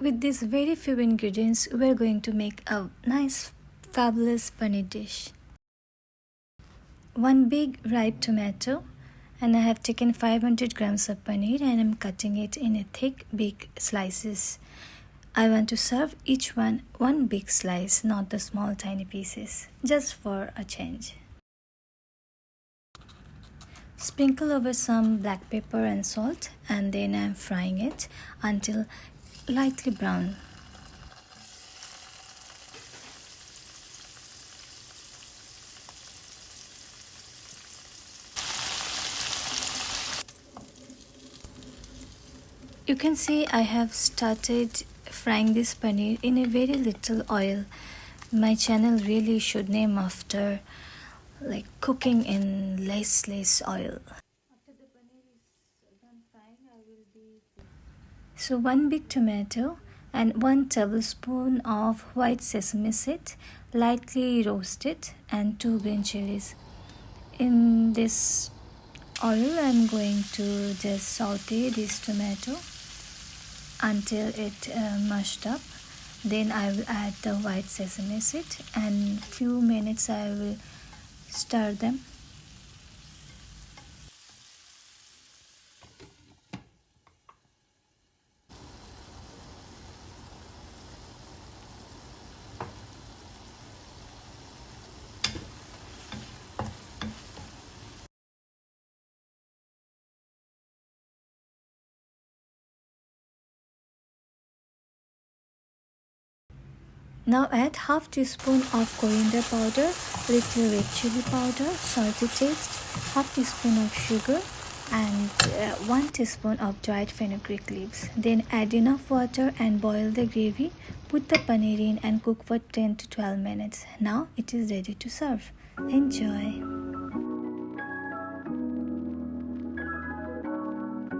With these very few ingredients, we are going to make a nice, fabulous paneer dish. One big ripe tomato, and I have taken 500 grams of paneer and I'm cutting it in a thick, big slices. I want to serve each one big slice, not the small tiny pieces, just for a change. Sprinkle over some black pepper and salt, and then I'm frying it until lightly brown. You can see I have started frying this paneer in a very little oil. My channel really should name after like cooking in less oil. After the paneer is done frying, I will be... So one big tomato and 1 tablespoon of white sesame seed, lightly roasted, and 2 green chilies. In this oil, I'm going to just saute this tomato until it mashed up. Then I will add the white sesame seed and few minutes I will stir them. Now add half teaspoon of coriander powder, little red chili powder, salt to taste, half teaspoon of sugar, and 1 teaspoon of dried fenugreek leaves. Then add enough water and boil the gravy. Put the paneer in and cook for 10 to 12 minutes. Now it is ready to serve. Enjoy!